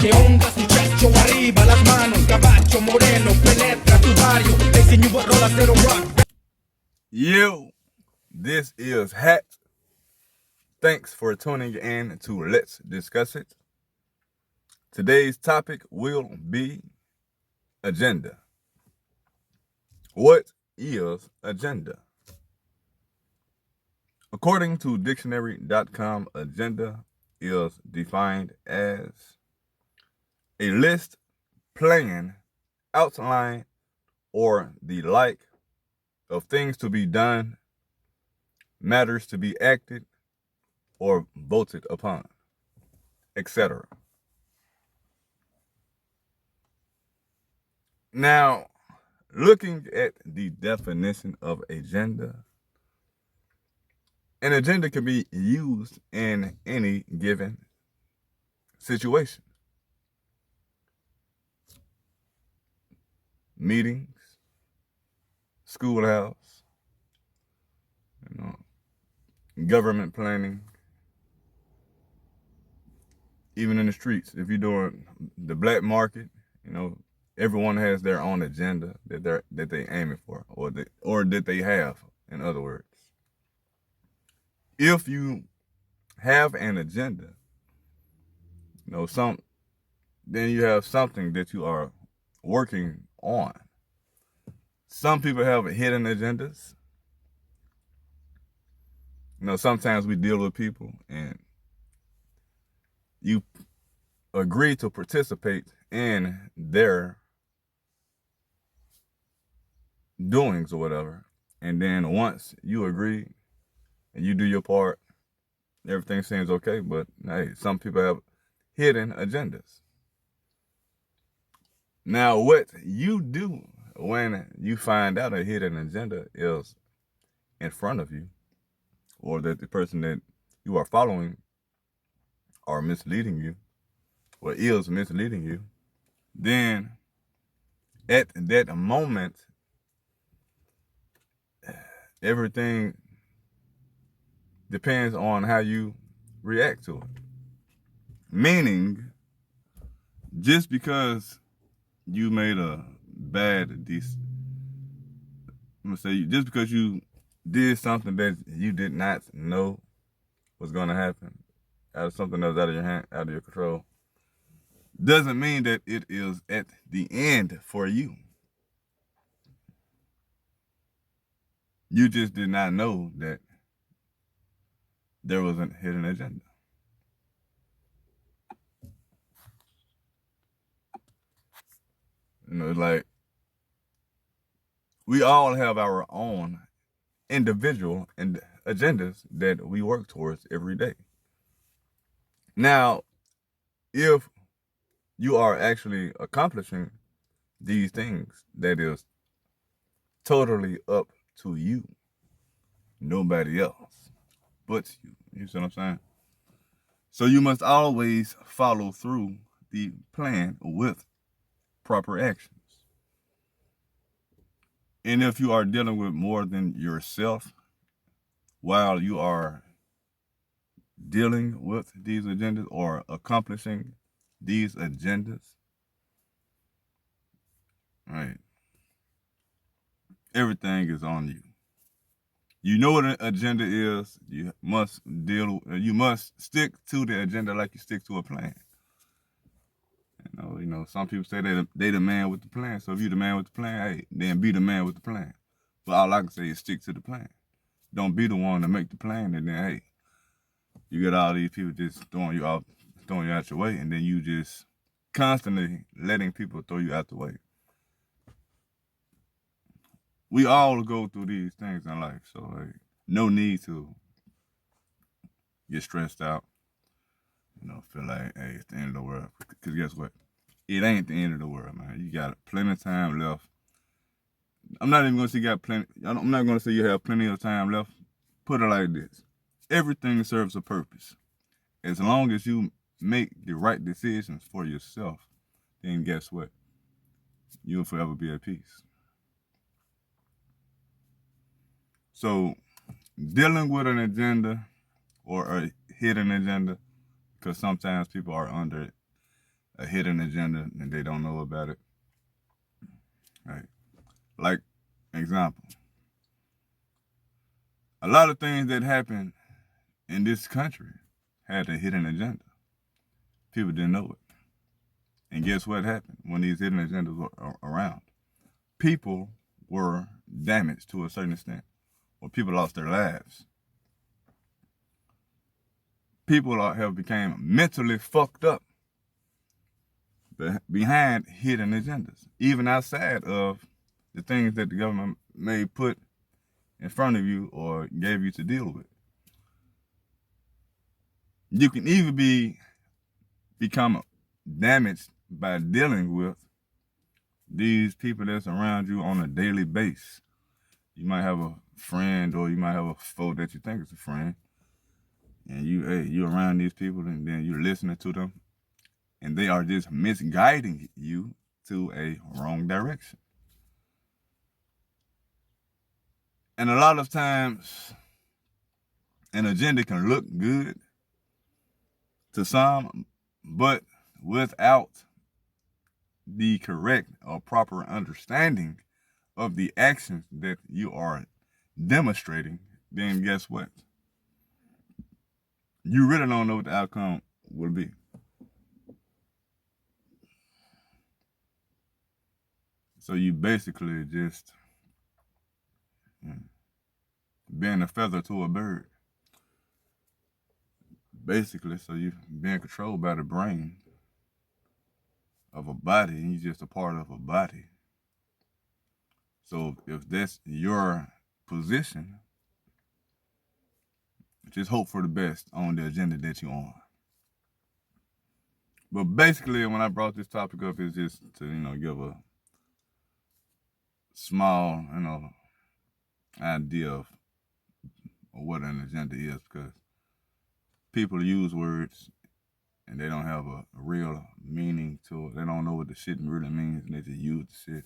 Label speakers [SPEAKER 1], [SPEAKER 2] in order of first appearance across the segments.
[SPEAKER 1] Que onda su checho arriba, las manos, caballo moreno, penetra tu barrio. Ese new rola cero rock.
[SPEAKER 2] Yo, this is Hat. Thanks for tuning in to Let's Discuss It. Today's topic will be agenda. What is agenda? According to dictionary.com, agenda is defined as a list, plan, outline, or the like of things to be done, matters to be acted or voted upon, etc. Now, looking at the definition of agenda, an agenda can be used in any given situation. Meetings, schoolhouse, government planning, even in the streets. If you're doing the black market, everyone has their own agenda that they aiming for, or that they have. In other words, if you have an agenda, then you have something that you are working on. Some people have hidden agendas. Sometimes we deal with people and you agree to participate in their doings or whatever. And then once you agree and you do your part, everything seems okay. But hey, some people have hidden agendas. Now, what you do when you find out a hidden agenda is in front of you, or that the person that you are following are misleading you, or is misleading you, then at that moment, everything depends on how you react to it. Meaning, just because you made a just because you did something that you did not know was going to happen, out of something that was out of your hand, out of your control, doesn't mean that it is at the end for you. You just did not know that there was a hidden agenda. It's like we all have our own individual agendas that we work towards every day. Now, if you are actually accomplishing these things, that is totally up to you. Nobody else but you. You see what I'm saying? So you must always follow through the plan with proper actions. And if you are dealing with more than yourself while you are dealing with these agendas or accomplishing these agendas, right, everything is on you. You know what an agenda is. You must stick to the agenda like you stick to a plan. Some people say they the man with the plan. So if you the man with the plan, hey, then be the man with the plan. But all I can say is stick to the plan. Don't be the one to make the plan, and then hey, you get all these people just throwing you out your way, and then you just constantly letting people throw you out the way. We all go through these things in life, so hey, no need to get stressed out. Feel like, hey, it's the end of the world. Because guess what? It ain't the end of the world, man. You got plenty of time left. I'm not even going to say you got plenty. I'm not going to say you have plenty of time left. Put it like this. Everything serves a purpose. As long as you make the right decisions for yourself, then guess what? You'll forever be at peace. So, dealing with an agenda or a hidden agenda, because sometimes people are under it, a hidden agenda and they don't know about it. Right. Like, example, a lot of things that happen in this country had a hidden agenda. People didn't know it. And guess what happened when these hidden agendas were around? People were damaged to a certain extent, or people lost their lives. People have become mentally fucked up behind hidden agendas, even outside of the things that the government may put in front of you or gave you to deal with. You can even become damaged by dealing with these people that's around you on a daily basis. You might have a friend or you might have a foe that you think is a friend, and you're around these people and then you're listening to them, and they are just misguiding you to a wrong direction. And a lot of times, an agenda can look good to some, but without the correct or proper understanding of the actions that you are demonstrating, then guess what? You really don't know what the outcome will be. So you basically just being a feather to a bird. Basically, so you're being controlled by the brain of a body, and you're just a part of a body. So if that's your position, just hope for the best on the agenda that you're on. But basically, when I brought this topic up, it's just to, give a small, idea of what an agenda is, because people use words and they don't have a real meaning to it. They don't know what the shit really means, and they just use the shit.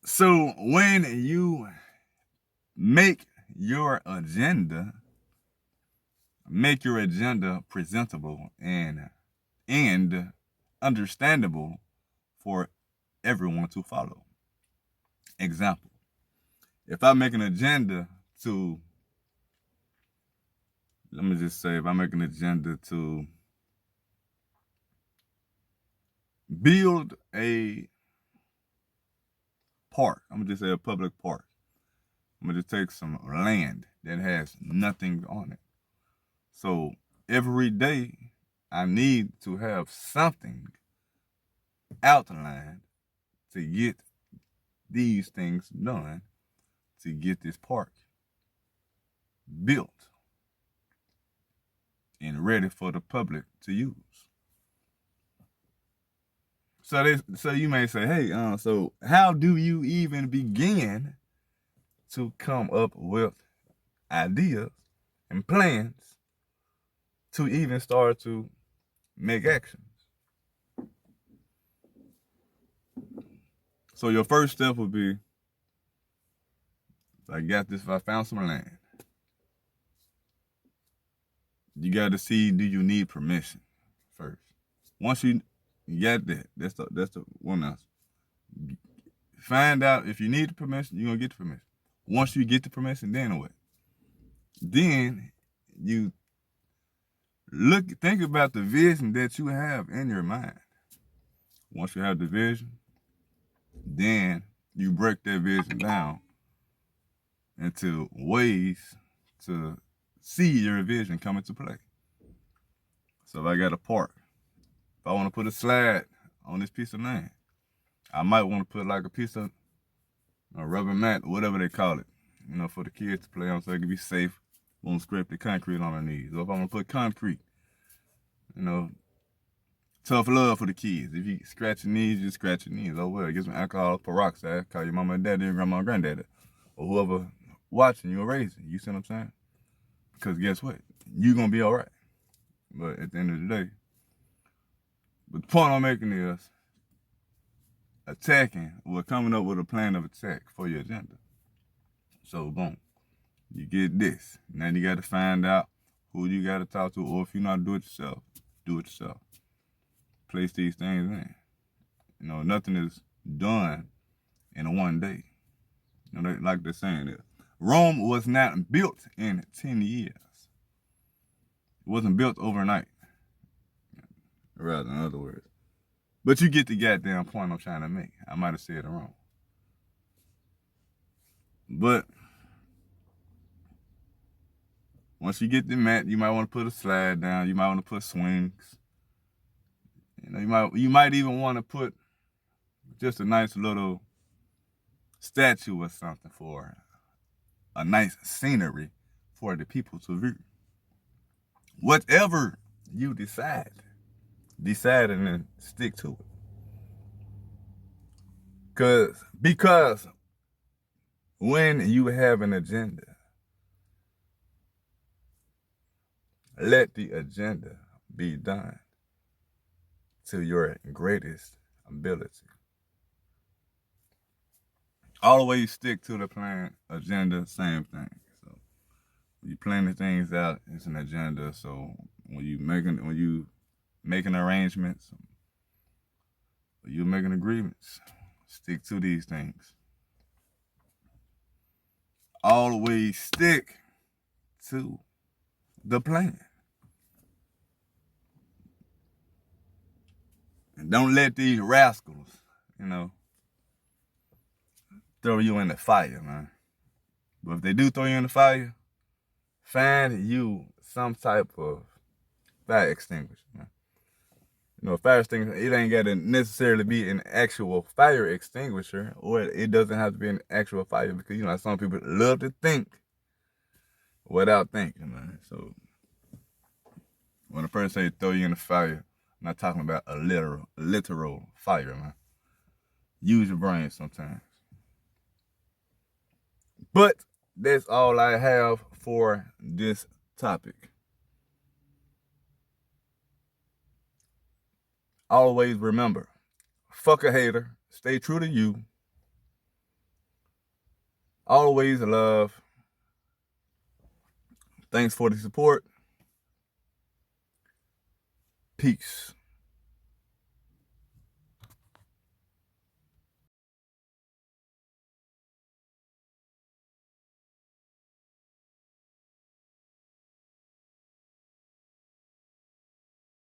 [SPEAKER 2] So when you make your agenda presentable and understandable for everyone to follow. Example, if I make an agenda to, let me just say, if I make an agenda to build a park, I'm gonna just say a public park. I'm gonna just take some land that has nothing on it. So every day I need to have something outlined to get these things done, to get this park built and ready for the public to use. So you may say, hey, so how do you even begin to come up with ideas and plans to even start to make actions? So your first step would be, if I found some land, you got to see, do you need permission first? Once you get that, that's the one else. Find out if you need the permission, you're gonna get the permission. Once you get the permission, then what? Then you think about the vision that you have in your mind. Once you have the vision, then you break that vision down into ways to see your vision come into play. So if I got a park, if I want to put a slide on this piece of land, I might want to put like a piece of a rubber mat, whatever they call it, for the kids to play on so it can be safe, won't scrape the concrete on their knees. Or if I'm going to put concrete, tough love for the kids. If you scratch your knees, you scratch your knees. Oh well, get some alcohol peroxide, call your mama and daddy and grandma and granddaddy, or whoever watching you or raising. You see what I'm saying? Because guess what? You're going to be all right. But at the end of the day, the point I'm making is coming up with a plan of attack for your agenda. So boom, you get this. Now you got to find out who you got to talk to, or if you're not do it yourself, do it yourself. Place these things in. You know, nothing is done in one day. You know, like they're saying it. Rome was not built in 10 years. It wasn't built overnight. Rather, in other words. But you get the goddamn point I'm trying to make. I might have said it wrong. But once you get the mat, you might want to put a slide down. You might want to put swings. You know, you might even want to put just a nice little statue or something for a nice scenery for the people to view. Whatever you decide and then stick to it. Because when you have an agenda, let the agenda be done to your greatest ability. Always stick to the plan, agenda, same thing. So you planning things out, it's an agenda. So when you making arrangements, when you making agreements, stick to these things. Always stick to the plan. And don't let these rascals, you know, throw you in the fire, man. But if they do throw you in the fire, find you some type of fire extinguisher, man. You know, fire extinguisher, it ain't got to necessarily be an actual fire extinguisher, or it doesn't have to be an actual fire, because, you know, some people love to think without thinking, man. So when a person say throw you in the fire, I'm not talking about a literal fire, man. Use your brain sometimes. But that's all I have for this topic. Always remember, fuck a hater, stay true to you. Always love. Thanks for the support. Peace.